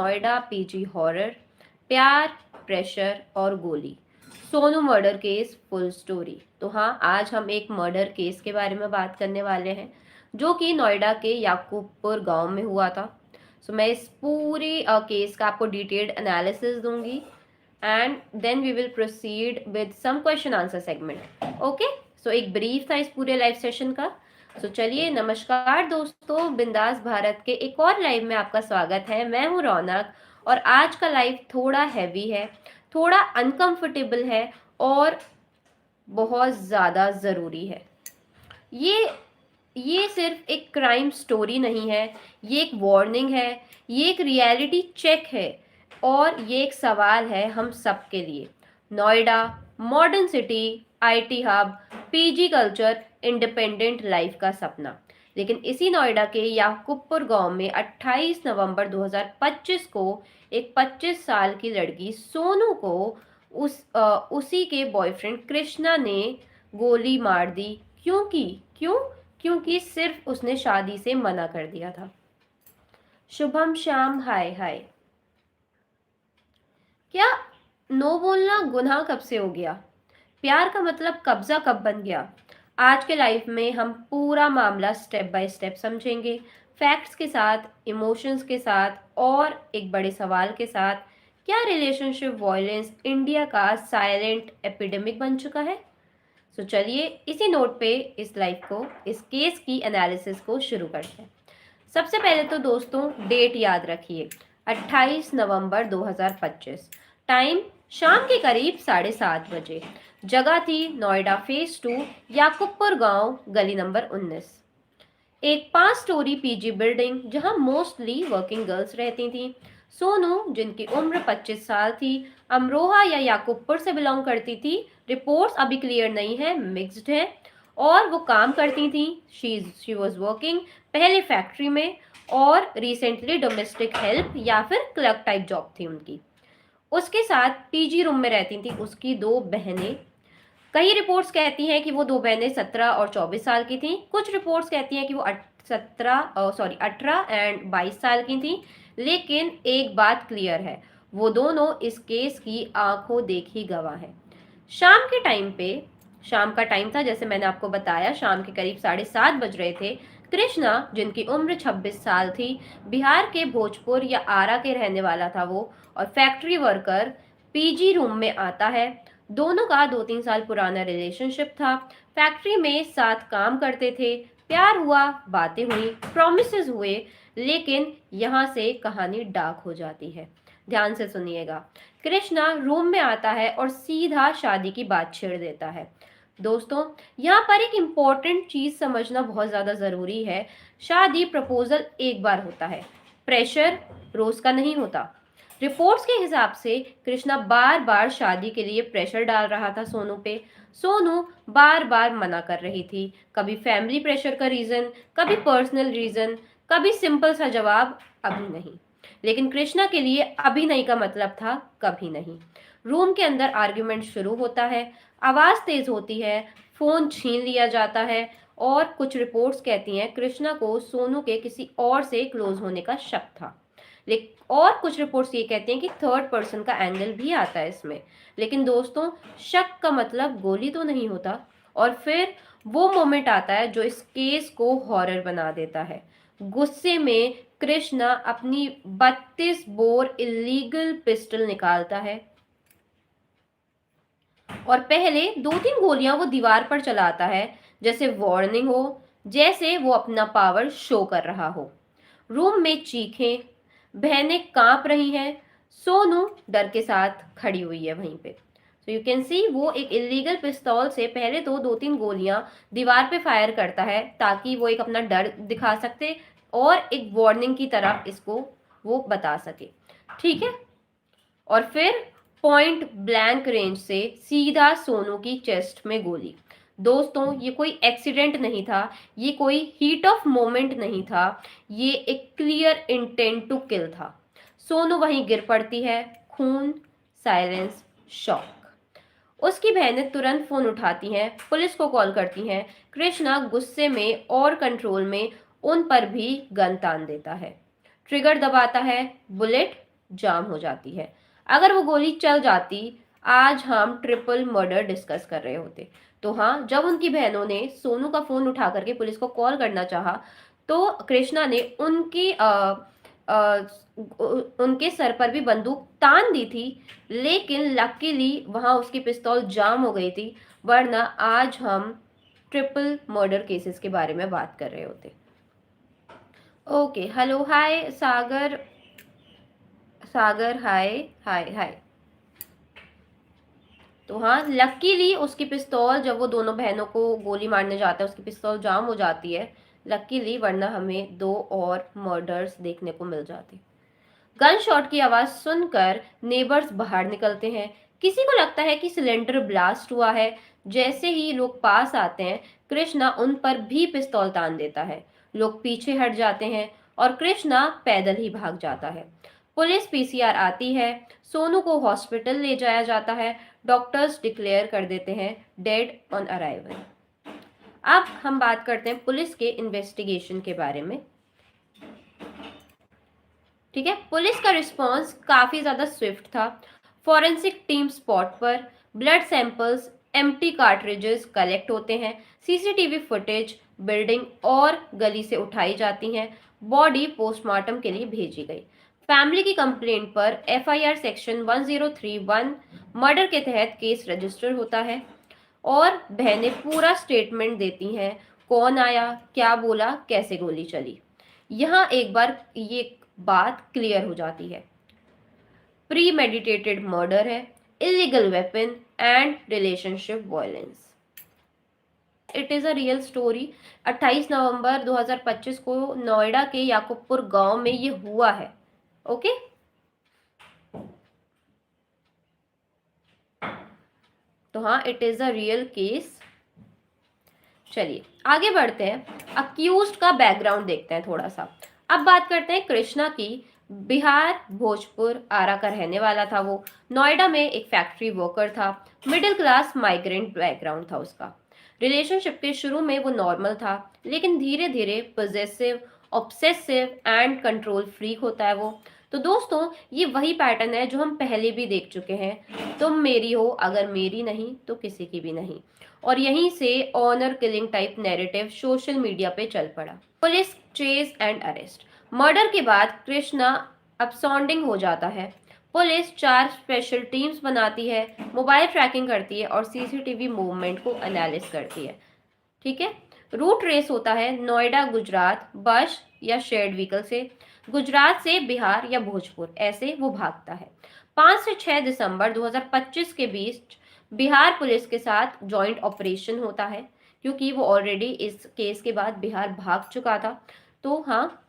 Noida PG horror, प्यार, pressure और गोली, Sonu murder case full story. तो हाँ, आज हम एक मर्डर केस के बारे में बात करने वाले हैं जो कि नोएडा के याकूबपुर गांव में हुआ था। मैं इस पूरी केस का आपको डिटेल्ड एनालिसिस दूंगी and then we will proceed with some question answer segment. Okay, so एक ब्रीफ था इस पूरे लाइव सेशन का। चलिए, नमस्कार दोस्तों, बिंदास भारत के एक और लाइव में आपका स्वागत है। मैं हूं रौनक और आज का लाइव थोड़ा हैवी है, थोड़ा अनकंफर्टेबल है और बहुत ज़्यादा ज़रूरी है। ये ये सिर्फ एक क्राइम स्टोरी नहीं है, ये एक वार्निंग है, ये एक रियलिटी चेक है और ये एक सवाल है हम सबके लिए। Noida, modern city, IT hub, PG culture, independent life का सपना। लेकिन इसी नोएडा के याकूबपुर गांव में 28 नवंबर 2025 को एक 25 साल की लड़की सोनू को उसी के बॉयफ्रेंड कृष्णा ने गोली मार दी। क्यों? क्योंकि सिर्फ उसने शादी से मना कर दिया था। शुभम श्याम, हाय हाय। क्या नो बोलना गुनाह कब से हो गया? प्यार का मतलब कब्जा कब बन गया? आज के लाइफ में हम पूरा मामला स्टेप बाय स्टेप समझेंगे, फैक्ट्स के साथ, इमोशंस के साथ और एक बड़े सवाल के साथ। क्या रिलेशनशिप वायलेंस इंडिया का साइलेंट एपिडेमिक बन चुका है? चलिए, इसी नोट पे इस लाइफ को, इस केस की एनालिसिस को शुरू करते हैं। सबसे पहले तो दोस्तों डेट याद रखिए, 28 नवंबर 2025। टाइम शाम के करीब 7:30 बजे। जगह थी नोएडा फेज 2, याकूबपुर गांव, गली नंबर 19। एक 5 स्टोरी पीजी बिल्डिंग जहां मोस्टली वर्किंग गर्ल्स रहती थीं। सोनू, जिनकी उम्र 25 साल थी, अमरोहा या याकूबपुर से बिलोंग करती थी। रिपोर्ट्स अभी क्लियर नहीं है, मिक्स्ड है। और वो काम करती थी, शी वॉज वर्किंग, पहले फैक्ट्री में और रिसेंटली डोमेस्टिक हेल्प या फिर क्लर्क टाइप जॉब थी उनकी। उसके साथ पीजी रूम में रहती थी उसकी 2 बहनें। कई रिपोर्ट्स कहती हैं कि वो 2 बहनें 17 और 24 साल की थीं। कुछ रिपोर्ट्स कहती हैं कि वो 18 एंड 22 साल की थीं। लेकिन एक बात क्लियर है, वो दोनों इस केस की आंखों देखी गवाह हैं। शाम के टाइम पे, शाम का टाइम था, जैसे मैंने आपको बताया, शाम के करीब 7:30 बज रहे थे। कृष्णा, जिनकी उम्र 26 साल थी, बिहार के भोजपुर या आरा के रहने वाला था वो, और फैक्ट्री वर्कर, पीजी रूम में आता है। दोनों का 2-3 साल पुराना रिलेशनशिप था। फैक्ट्री में साथ काम करते थे, प्यार हुआ, बातें हुई, प्रॉमिसेस हुए। लेकिन यहाँ से कहानी डार्क हो जाती है। ध्यान से सुनिएगा। कृष्णा रूम में आता है और सीधा शादी की बात छेड़ देता है। दोस्तों, यहाँ पर एक इम्पोर्टेंट चीज समझना बहुत ज्यादा जरूरी है। शादी प्रपोजल एक बार होता है, प्रेशर रोज का नहीं होता। रिपोर्ट्स के हिसाब से कृष्णा बार बार शादी के लिए प्रेशर डाल रहा था सोनू पे। सोनू बार बार मना कर रही थी, कभी फैमिली प्रेशर का रीजन, कभी पर्सनल रीजन, कभी सिंपल सा जवाब, अभी नहीं। लेकिन कृष्णा के लिए अभी नहीं का मतलब था कभी नहीं। रूम के अंदर आर्ग्यूमेंट शुरू होता है, आवाज तेज होती है, फोन छीन लिया जाता है और कुछ रिपोर्ट्स कहती हैं कृष्णा को सोनू के किसी और से क्लोज होने का शक था। लेकिन और कुछ रिपोर्ट्स ये कहती हैं कि थर्ड पर्सन का एंगल भी आता है इसमें। लेकिन दोस्तों, शक का मतलब गोली तो नहीं होता। और फिर वो मोमेंट आता है जो इस केस को हॉरर बना देता है। गुस्से में कृष्णा अपनी 32 बोर इलीगल पिस्टल निकालता है और पहले 2-3 गोलियां वो दीवार पर चलाता है, जैसे वार्निंग हो, जैसे वो अपना पावर शो कर रहा हो। रूम में चीखें, बहनें कांप रही हैं, सोनू डर के साथ खड़ी हुई है वहीं पे। सो यू कैन सी, वो एक इलीगल पिस्तौल से पहले तो 2-3 गोलियां दीवार पे फायर करता है ताकि वो एक अपना डर दिखा सकते और एक वार्निंग की तरह इसको वो बता सके। ठीक है, और फिर पॉइंट ब्लैंक रेंज से सीधा सोनू की चेस्ट में गोली। दोस्तों, ये कोई एक्सीडेंट नहीं था, ये कोई हीट ऑफ मोमेंट नहीं था, ये एक क्लियर इंटेंट टू किल था। सोनू वहीं गिर पड़ती है, खून, साइलेंस, शॉक। उसकी बहनें तुरंत फोन उठाती हैं, पुलिस को कॉल करती हैं। कृष्णा गुस्से में और कंट्रोल में उन पर भी गन तान देता है, ट्रिगर दबाता है, बुलेट जाम हो जाती है। अगर वो गोली चल जाती, आज हम ट्रिपल मर्डर डिस्कस कर रहे होते। तो हाँ, जब उनकी बहनों ने सोनू का फोन उठा करके पुलिस को कॉल करना चाहा, तो कृष्णा ने अ, उनके सर पर भी बंदूक तान दी थी, लेकिन लकीली वहां उसकी पिस्तौल जाम हो गई थी, वरना आज हम ट्रिपल मर्डर केसेस के बारे में बात कर रहे होते। ओके, हेलो, हाय सागर। सागर, हाय। हाय हाय। तो हाँ, लकीली उसकी पिस्तौल, जब वो दोनों बहनों को गोली मारने जाता है, उसकी पिस्तौल जाम हो जाती है, लकीली, वरना हमें दो और मर्डर्स देखने को मिल जाते। गन शॉट की आवाज सुनकर नेबर्स बाहर निकलते हैं। किसी को लगता है कि सिलेंडर ब्लास्ट हुआ है। जैसे ही लोग पास आते हैं, कृष्णा उन पर भी पिस्तौल तान देता है। लोग पीछे हट जाते हैं और कृष्णा पैदल ही भाग जाता है। पुलिस पीसीआर आती है। सोनू को हॉस्पिटल ले जाया जाता है। डॉक्टर्स डिक्लेयर कर देते हैं डेड ऑन अराइवल। अब हम बात करते हैं पुलिस के इन्वेस्टिगेशन के बारे में। ठीक है, पुलिस का रिस्पांस काफी ज्यादा स्विफ्ट था। फॉरेंसिक टीम स्पॉट पर, blood samples, empty cartridges collect होते हैं, सीसीटीवी फुटेज बिल्डिंग और गली से उठाई जाती हैं, बॉडी पोस्टमार्टम के लिए भेजी गई। फैमिली की कंप्लेंट पर एफआईआर सेक्शन 1031 मर्डर के तहत केस रजिस्टर होता है और बहनें पूरा स्टेटमेंट देती हैं, कौन आया, क्या बोला, कैसे गोली चली। यहाँ एक बार ये बात क्लियर हो जाती है, प्री मेडिटेटेड मर्डर है, illegal weapon and relationship violence. It is a real story. 28 नवंबर 2025 को नोएडा के याकूबपुर गांव में ये हुआ है। ओके, तो हाँ, it is a real case. चलिए आगे बढ़ते हैं, अक्यूज्ड का बैकग्राउंड देखते हैं थोड़ा सा। अब बात करते हैं कृष्णा की। बिहार भोजपुर आरा का रहने वाला था वो। नोएडा में एक फैक्ट्री वर्कर था। मिडिल क्लास माइग्रेंट बैकग्राउंड था उसका। रिलेशनशिप के शुरू में वो नॉर्मल था, लेकिन धीरे धीरे possessive, obsessive and control freak होता है वो। तो दोस्तों, ये वही पैटर्न है जो हम पहले भी देख चुके हैं। तुम मेरी हो, अगर मेरी नहीं तो किसी की भी नहीं। और यहीं से honour killing type narrative social media पे चल पड़ा। Police chase and arrest. Murder के बाद कृष्णा अपसॉन्डिंग हो जाता है। पुलिस 4 स्पेशल टीम्स बनाती है, मोबाइल ट्रैकिंग करती है और सीसीटीवी मूवमेंट को एनालिस करती है। ठीक है, रूट रेस होता है नोएडा गुजरात बस या शेयर्ड व्हीकल से, गुजरात से बिहार या भोजपुर, ऐसे वो भागता है। 5 से 6 दिसंबर 2025 के बीच बिहार पुलिस के साथ जॉइंट ऑपरेशन होता है, क्योंकि वो ऑलरेडी इस केस के बाद बिहार भाग चुका था। तो हाँ,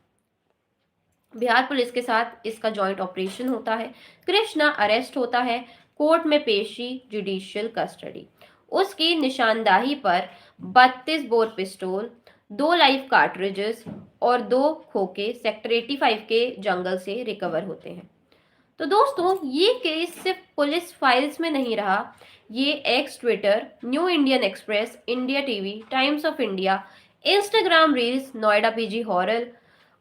बिहार पुलिस के साथ इसका जॉइंट ऑपरेशन होता है। कृष्णा अरेस्ट होता है, कोर्ट में पेशी, जुडिशियल कस्टडी। उसकी निशानदाही पर 32 बोर पिस्तौल, 2 लाइव कार्ट्रिजेस और 2 खोखे सेक्टर 85 के जंगल से रिकवर होते हैं। तो दोस्तों, ये केस सिर्फ पुलिस फाइल्स में नहीं रहा, ये X Twitter, new Indian Express, India TV, Times of India, Instagram reels, Noida PG horror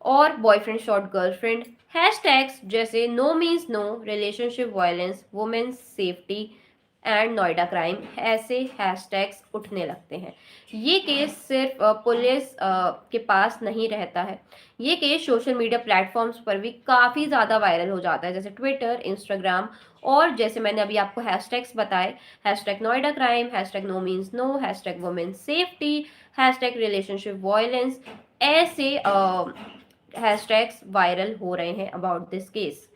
और बॉयफ्रेंड शॉट गर्लफ्रेंड, हैशटैग्स जैसे no means no, relationship violence, women's safety and Noida crime, ऐसे हैशटैग्स उठने लगते हैं। ये केस सिर्फ पुलिस के पास नहीं रहता है, ये केस सोशल मीडिया प्लेटफॉर्म्स पर भी काफ़ी ज़्यादा वायरल हो जाता है, जैसे ट्विटर, इंस्टाग्राम और जैसे मैंने अभी आपको हैशटैग्स बताए, hashtag Noida crime, hashtag no means no, hashtag women safety, hashtag relationship violence, ऐसे हैशटैग्स वायरल हो रहे हैं अबाउट दिस केस।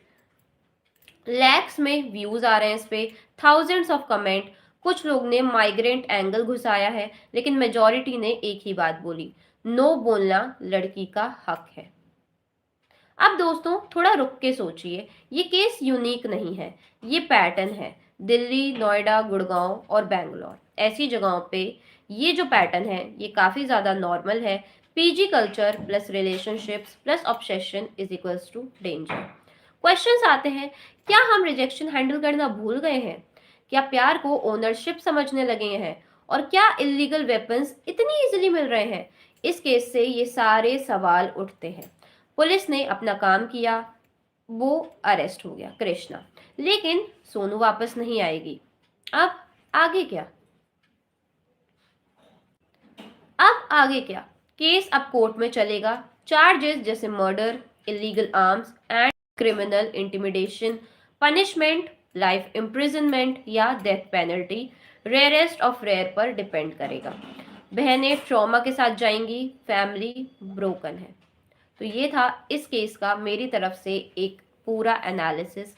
लैक्स में व्यूज आ रहे हैं इस पे, थाउजेंड्स ऑफ कमेंट। कुछ लोग ने माइग्रेंट एंगल घुसाया है, लेकिन मेजॉरिटी ने एक ही बात बोली, नो बोलना लड़की का हक है। अब दोस्तों, थोड़ा रुक के सोचिए, ये केस यूनिक नहीं है, ये पैटर्न है। दिल्ली, नोएडा, गुड़गांव और बैंगलोर, ऐसी जगहों पे ये जो पैटर्न है ये काफ़ी ज़्यादा नॉर्मल है। PG culture plus relationships plus obsession is equals to danger. Questions आते हैं, क्या हम रिजेक्शन हैंडल करना भूल गए हैं? क्या प्यार को ओनरशिप समझने लगे हैं? और क्या इलीगल वेपन्स इतनी इजीली मिल रहे हैं? इस केस से ये सारे सवाल उठते हैं। पुलिस ने अपना काम किया, वो अरेस्ट हो गया कृष्णा, लेकिन सोनू वापस नहीं आएगी। अब आगे क्या? अब आगे क्या? केस अब कोर्ट में चलेगा। चार्जेस जैसे murder, illegal arms and criminal intimidation, punishment life imprisonment या death penalty rarest of rare पर डिपेंड करेगा। बहनें ट्रॉमा के साथ जाएंगी, फैमिली ब्रोकन है। तो ये था इस केस का मेरी तरफ से एक पूरा एनालिसिस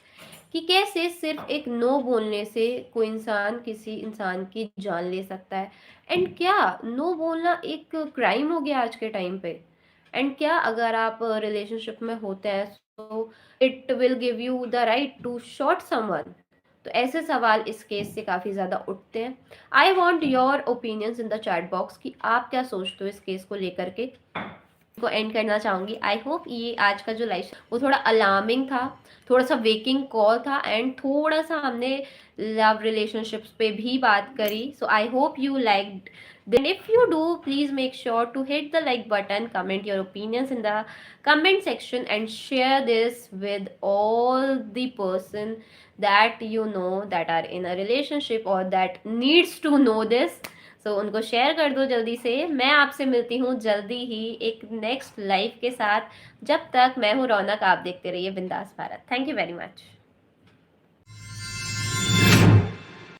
कि कैसे सिर्फ एक नो बोलने से कोई इंसान किसी इंसान की जान ले सकता है। एंड क्या नो बोलना एक क्राइम हो गया आज के टाइम पे? एंड क्या अगर आप रिलेशनशिप में होते हैं तो it will give you the right to shot someone? तो ऐसे सवाल इस केस से काफी ज्यादा उठते हैं। I want your opinions in the chat box कि आप क्या सोचते हो इस केस को लेकर के। को एंड करना चाहूंगी। आई होप ये आज का जो लाइफ वो थोड़ा अलार्मिंग था, थोड़ा सा वेकिंग कॉल था, एंड थोड़ा सा हमने लव रिलेशनशिप्स पे भी बात करी। So I hope you like. Then if you do, please make sure to hit the like button, comment your opinions in the comment section and share this with all the person that you know that are in a relationship or that needs to know this. सो उनको share कर दो जल्दी से। मैं आपसे मिलती हूँ जल्दी ही एक नेक्स्ट लाइफ के साथ। जब तक मैं हूँ रौनक, आप देखते रहिए बिंदास Bharat. Thank you very much.